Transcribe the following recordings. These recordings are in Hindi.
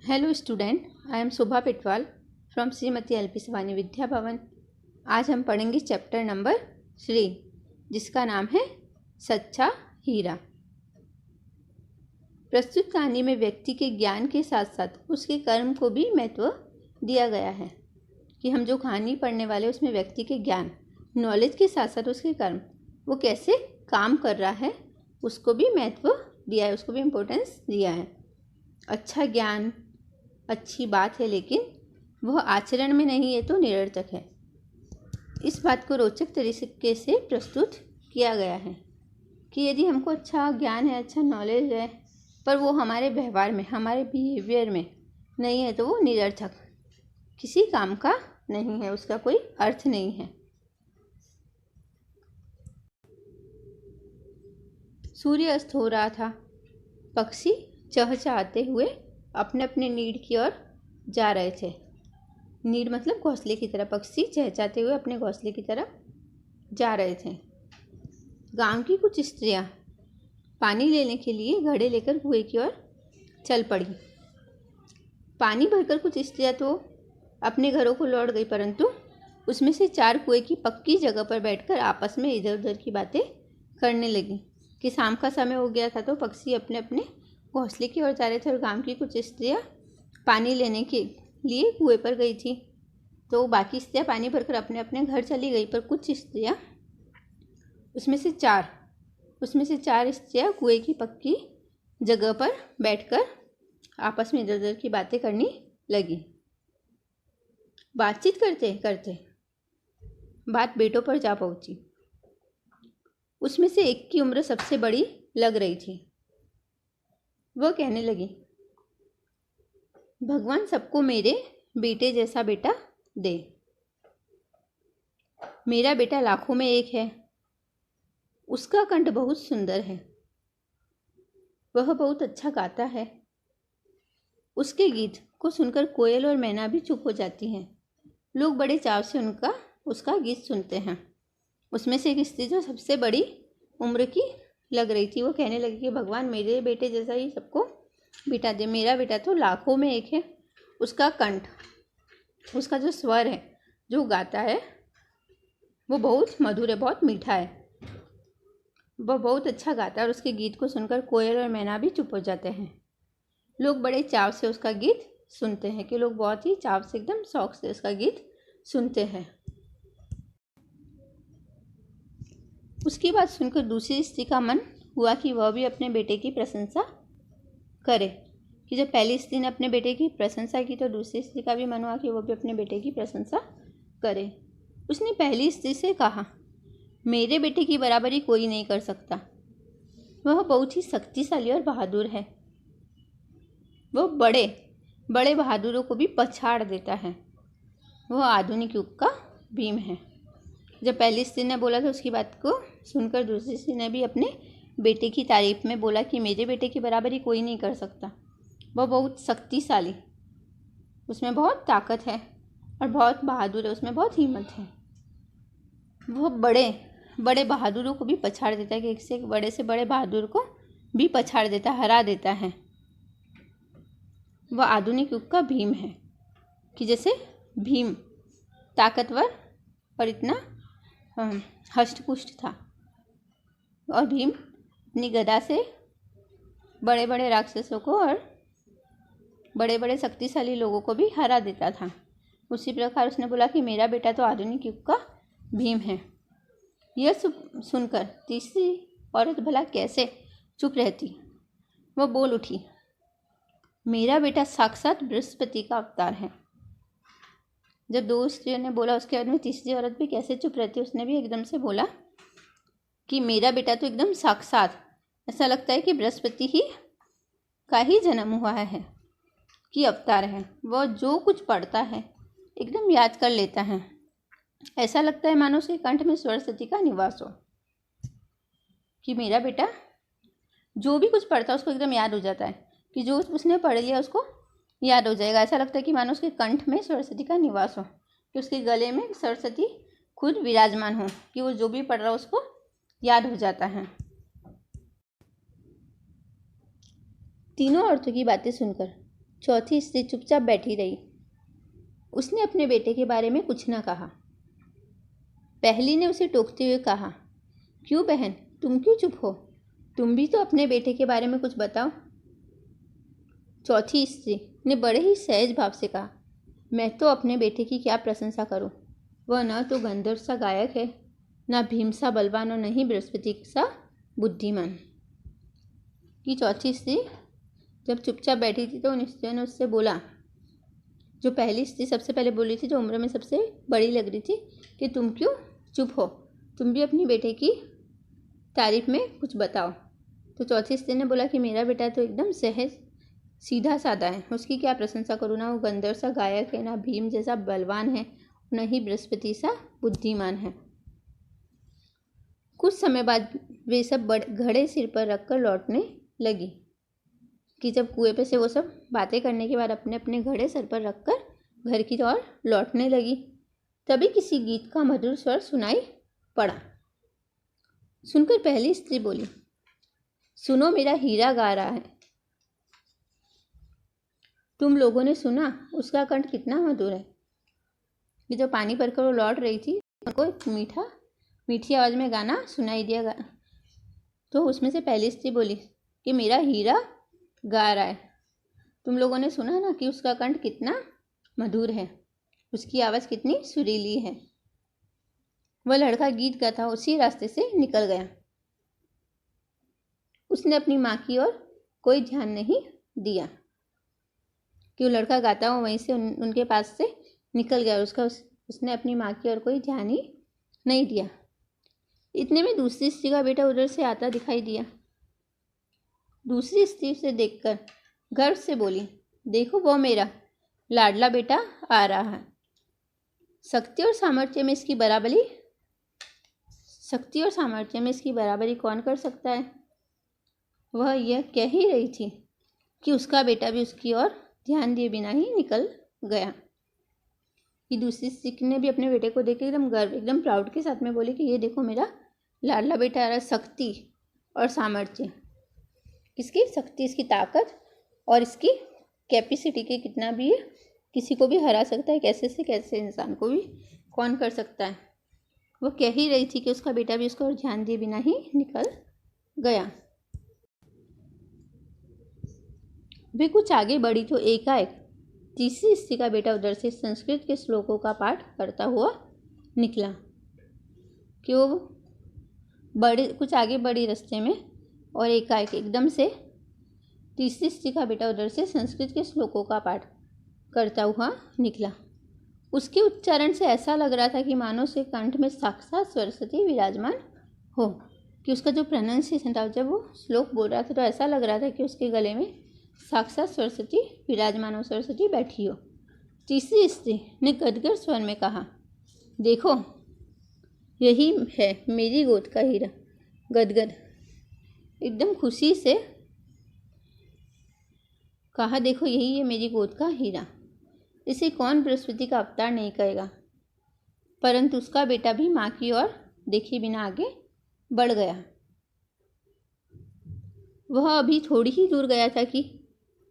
Hello student, I am Shobha Pitwal from Shrimati L P Savani Vidya Bhavan. आज हम पढ़ेंगे चैप्टर नंबर 3 जिसका नाम है सच्चा हीरा। प्रस्तुत कहानी में व्यक्ति के ज्ञान के साथ साथ उसके कर्म को भी महत्व दिया गया है कि हम जो कहानी पढ़ने वाले उसमें व्यक्ति के ज्ञान नॉलेज के साथ साथ उसके कर्म वो कैसे काम कर रहा है उसको भी महत्व दिया है, उसको भी इम्पोर्टेंस दिया है। अच्छा ज्ञान अच्छी बात है, लेकिन वह आचरण में नहीं है तो निरर्थक है। इस बात को रोचक तरीके से प्रस्तुत किया गया है कि यदि हमको अच्छा ज्ञान है, अच्छा नॉलेज है, पर वो हमारे व्यवहार में, हमारे बिहेवियर में नहीं है तो वो निरर्थक, किसी काम का नहीं है, उसका कोई अर्थ नहीं है। सूर्य अस्त हो रहा था। पक्षी चहचहाते हुए अपने अपने नीड की ओर जा रहे थे। नीड मतलब घोंसले की तरफ। पक्षी चहचहाते हुए अपने घोंसले की तरफ जा रहे थे। गांव की कुछ स्त्रियां पानी लेने के लिए घड़े लेकर कुएं की ओर चल पड़ी। पानी भरकर कुछ स्त्रियां तो अपने घरों को लौट गई, परंतु उसमें से 4 कुएं की पक्की जगह पर बैठकर आपस में इधर उधर की बातें करने लगी कि शाम का समय हो गया था तो पक्षी अपने अपने घोंसले की ओर जा रहे थे और गांव की कुछ स्त्रियां पानी लेने के लिए कुएं पर गई थी। तो बाकी स्त्रियां पानी भरकर अपने अपने घर चली गई, पर कुछ स्त्रियां उसमें से चार स्त्रियां कुएं की पक्की जगह पर बैठकर आपस में इधर उधर की बातें करने लगी। बातचीत करते करते बात बेटों पर जा पहुंची। उसमें से एक की उम्र सबसे बड़ी लग रही थी। वह कहने लगी, भगवान सबको मेरे बेटे जैसा बेटा दे। मेरा बेटा लाखों में एक है। उसका कंठ बहुत सुंदर है। वह बहुत अच्छा गाता है। उसके गीत को सुनकर कोयल और मैना भी चुप हो जाती हैं। लोग बड़े चाव से उसका गीत सुनते हैं। उसमें से एक स्त्री जो सबसे बड़ी उम्र की लग रही थी, वो कहने लगी कि भगवान मेरे बेटे जैसा ही सबको बेटा दे। मेरा बेटा तो लाखों में एक है। उसका कंठ, उसका जो स्वर है, जो गाता है, वो बहुत मधुर है, बहुत मीठा है। वह बहुत अच्छा गाता है और उसके गीत को सुनकर कोयल और मैना भी चुप हो जाते हैं। लोग बड़े चाव से उसका गीत सुनते हैं कि लोग बहुत ही चाव से, एकदम शौक से उसका गीत सुनते हैं। उसकी बात सुनकर दूसरी स्त्री का मन हुआ कि वह भी अपने बेटे की प्रशंसा करे। कि जब पहली स्त्री ने अपने बेटे की प्रशंसा की तो दूसरी स्त्री का भी मन हुआ कि वह भी अपने बेटे की प्रशंसा करे। उसने पहली स्त्री से कहा, मेरे बेटे की बराबरी कोई नहीं कर सकता। वह बहुत ही शक्तिशाली और बहादुर है। वह बड़े बड़े बहादुरों को भी पछाड़ देता है। वह आधुनिक युग का भीम है। जब पहली स्त्री ने बोला तो उसकी बात को सुनकर दूसरी स्त्री ने भी अपने बेटे की तारीफ में बोला कि मेरे बेटे की बराबरी कोई नहीं कर सकता। वह बहुत शक्तिशाली, उसमें बहुत ताकत है और बहुत बहादुर है, उसमें बहुत हिम्मत है। वह बड़े बड़े बहादुरों को भी पछाड़ देता है कि एक से एक बड़े से बड़े बहादुर को भी पछाड़ देता, हरा देता है। वह आधुनिक युग का भीम है कि जैसे भीम ताकतवर और इतना हष्ट-पुष्ट था और भीम अपनी गदा से बड़े बड़े राक्षसों को और बड़े बड़े शक्तिशाली लोगों को भी हरा देता था। उसी प्रकार उसने बोला कि मेरा बेटा तो आधुनिक युग का भीम है। यह सुनकर तीसरी औरत भला कैसे चुप रहती। वह बोल उठी, मेरा बेटा साक्षात बृहस्पति का अवतार है। जब 2 स्त्रियों ने बोला उसके बाद में तीसरी औरत भी कैसे चुप रहती, उसने भी एकदम से बोला कि मेरा बेटा तो एकदम साक्षात, ऐसा लगता है कि बृहस्पति ही का ही जन्म हुआ है, कि अवतार है। वह जो कुछ पढ़ता है एकदम याद कर लेता है। ऐसा लगता है मानो उसके कंठ में सरस्वती का निवास हो। कि मेरा बेटा जो भी कुछ पढ़ता है उसको एकदम याद हो जाता है, कि जो उसने पढ़ लिया उसको याद हो जाएगा। ऐसा लगता है कि मानो उसके कंठ में सरस्वती का निवास हो, कि उसके गले में सरस्वती खुद विराजमान हो, कि वो जो भी पढ़ रहा हो उसको याद हो जाता है। तीनों औरतों की बातें सुनकर चौथी स्त्री चुपचाप बैठी रही। उसने अपने बेटे के बारे में कुछ न कहा। पहली ने उसे टोकते हुए कहा, क्यों बहन, तुम क्यों चुप हो? तुम भी तो अपने बेटे के बारे में कुछ बताओ। चौथी स्त्री ने बड़े ही सहज भाव से कहा, मैं तो अपने बेटे की क्या प्रशंसा करूं। वह न तो गंधर्व सा गायक है, न भीम सा बलवान और न ही बृहस्पति सा बुद्धिमान। कि चौथी स्त्री जब चुपचाप बैठी थी तो उन स्त्रियों ने उससे बोला, जो पहली स्त्री सबसे पहले बोली थी, जो उम्र में सबसे बड़ी लग रही थी, कि तुम क्यों चुप हो, तुम भी अपनी बेटे की तारीफ में कुछ बताओ। तो चौथी स्त्री ने बोला कि मेरा बेटा तो एकदम सहज सीधा साधा है, उसकी क्या प्रशंसा करूँ। ना वो गंधर्व सा गायक है, ना भीम जैसा बलवान है, न ही बृहस्पति सा बुद्धिमान है। कुछ समय बाद वे सब घड़े सिर पर रखकर लौटने लगी। कि जब कुएं पे से वो सब बातें करने के बाद अपने अपने घड़े सर पर रखकर घर की ओर लौटने लगी, तभी किसी गीत का मधुर स्वर सुनाई पड़ा। सुनकर पहली स्त्री बोली, सुनो, मेरा हीरा गा रहा है। तुम लोगों ने सुना उसका कंठ कितना मधुर है। कि जब पानी भरकर वो लौट रही थी, उनको मीठी आवाज़ में गाना सुनाई दिया। तो उसमें से पहली स्त्री बोली कि मेरा हीरा गा रहा है। तुम लोगों ने सुना ना कि उसका कंठ कितना मधुर है, उसकी आवाज़ कितनी सुरीली है। वह लड़का गीत गाता उसी रास्ते से निकल गया। उसने अपनी माँ की ओर कोई ध्यान नहीं दिया कि वो लड़का गाता हुआ वहीं से उनके पास से निकल गया। उसने अपनी माँ की ओर कोई ध्यान ही नहीं दिया। इतने में दूसरी स्त्री का बेटा उधर से आता दिखाई दिया। दूसरी स्त्री उसे देखकर गर्व से बोली, देखो वो मेरा लाडला बेटा आ रहा है। शक्ति और सामर्थ्य में इसकी बराबरी कौन कर सकता है। वह यह कह ही रही थी कि उसका बेटा भी उसकी ओर ध्यान दिए बिना ही निकल गया। कि दूसरी स्त्री ने भी अपने बेटे को देख एकदम गर्व, एकदम प्राउड के साथ में बोली कि ये देखो मेरा लाडला बेटा आ रहा है। शक्ति और सामर्थ्य, किसकी शक्ति, इसकी ताकत और इसकी कैपेसिटी के कितना भी है, किसी को भी हरा सकता है, कैसे से कैसे इंसान को भी कौन कर सकता है। वो कह ही रही थी कि उसका बेटा भी उसको ध्यान दिए बिना ही निकल गया। वे कुछ आगे बढ़ी तो एकाएक तीसरी स्त्री का बेटा उधर से संस्कृत के श्लोकों का पाठ करता हुआ निकला। कि वो कुछ आगे बढ़ी रास्ते में और एकाएक एकदम से तीसरी स्त्री का बेटा उधर से संस्कृत के श्लोकों का पाठ करता हुआ निकला। उसके उच्चारण से ऐसा लग रहा था कि मानो उसके कंठ में साक्षात सरस्वती विराजमान हो। कि उसका जो प्रोनाउंसिएशन था, जब वो श्लोक बोल रहा था तो ऐसा लग रहा था कि उसके गले में साक्षात सरस्वती विराजमान हो, सरस्वती बैठी हो। तीसरी स्त्री ने गदगद स्वर में कहा, देखो यही है मेरी गोद का हीरा। गदगद एकदम खुशी से कहा, देखो यही है मेरी गोद का हीरा। इसे कौन बृहस्पति का अवतार नहीं कहेगा। परंतु उसका बेटा भी माँ की ओर देखे बिना आगे बढ़ गया। वह अभी थोड़ी ही दूर गया था कि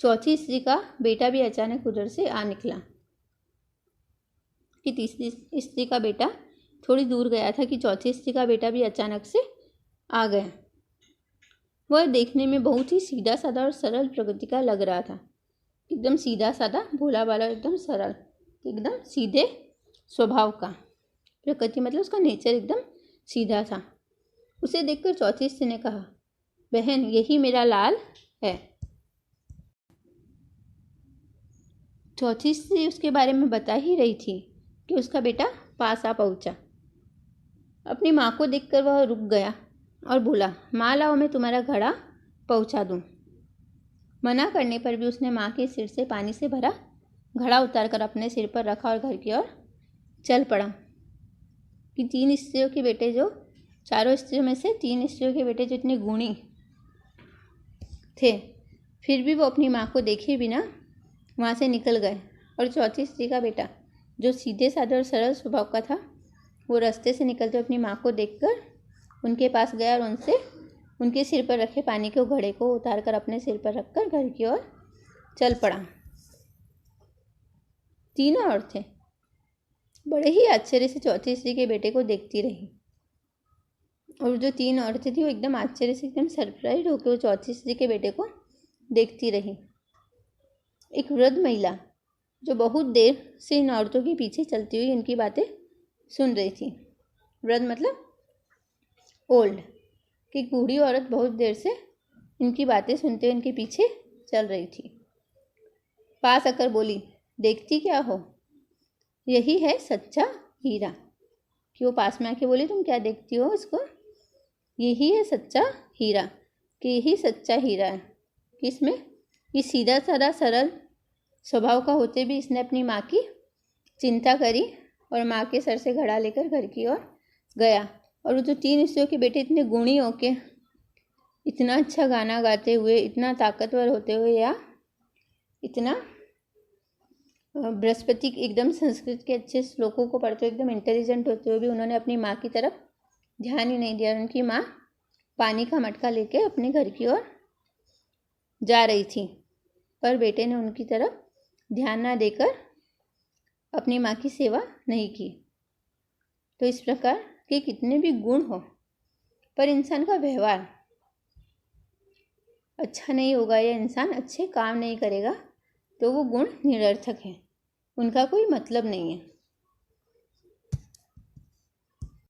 चौथी स्त्री का बेटा भी अचानक उधर से आ निकला। कि तीसरी स्त्री का बेटा थोड़ी दूर गया था कि चौथी स्त्री का बेटा भी अचानक से आ गया। वह देखने में बहुत ही सीधा साधा और सरल प्रकृति का लग रहा था। एकदम सीधा साधा, भोला भाला, एकदम सरल, एकदम सीधे स्वभाव का। प्रकृति मतलब उसका नेचर एकदम सीधा था। उसे देखकर चौथी स्त्री ने कहा, बहन यही मेरा लाल है। चौथी स्त्री उसके बारे में बता ही रही थी कि उसका बेटा पास आ पहुंचा। अपनी माँ को देखकर वह रुक गया और बोला, माँ लाओ, मैं तुम्हारा घड़ा पहुंचा दूँ। मना करने पर भी उसने माँ के सिर से पानी से भरा घड़ा उतारकर अपने सिर पर रखा और घर की ओर चल पड़ा। कि तीन स्त्रियों के बेटे, जो चारों स्त्रियों में से तीन स्त्रियों के बेटे जो इतने गुणी थे, फिर भी वो अपनी माँ को देखे बिना वहाँ से निकल गए। और चौथी स्त्री का बेटा जो सीधे साधे और सरल स्वभाव का था, वो रास्ते से निकलते अपनी माँ को देखकर उनके पास गया और उनसे उनके सिर पर रखे पानी के घड़े को उतारकर अपने सिर पर रखकर घर की ओर चल पड़ा। तीनों औरतें बड़े ही आश्चर्य से चौथी स्त्री के बेटे को देखती रही। और जो 3 औरतें थी वो एकदम आश्चर्य से, एकदम सरप्राइज होकर वो चौथी स्त्री के बेटे को देखती रही। एक वृद्ध महिला जो बहुत देर से इन औरतों के पीछे चलती हुई इनकी बातें सुन रही थी। वृद्ध मतलब ओल्ड, कि एक बूढ़ी औरत बहुत देर से इनकी बातें सुनते हुए इनके पीछे चल रही थी। पास आकर बोली, देखती क्या हो, यही है सच्चा हीरा। कि वो पास में आके बोली, तुम क्या देखती हो इसको, यही है सच्चा हीरा, कि यही सच्चा हीरा है। कि इसमें ये सीधा साधा सरल स्वभाव का होते भी इसने अपनी माँ की चिंता करी और माँ के सर से घड़ा लेकर घर की ओर गया। और वो जो 3 स्त्रियों के बेटे इतने गुणी होके इतना अच्छा गाना गाते हुए, इतना ताकतवर होते हुए, या इतना बृहस्पति एकदम संस्कृत के अच्छे श्लोकों को पढ़ते हुए एकदम इंटेलिजेंट होते हुए भी उन्होंने अपनी माँ की तरफ ध्यान ही नहीं दिया। उनकी माँ पानी का मटका लेके अपने घर की ओर जा रही थी, पर बेटे ने उनकी तरफ ध्यान ना देकर अपनी माँ की सेवा नहीं की। तो इस प्रकार के कितने भी गुण हो, पर इंसान का व्यवहार अच्छा नहीं होगा या इंसान अच्छे काम नहीं करेगा तो वो गुण निरर्थक है, उनका कोई मतलब नहीं है।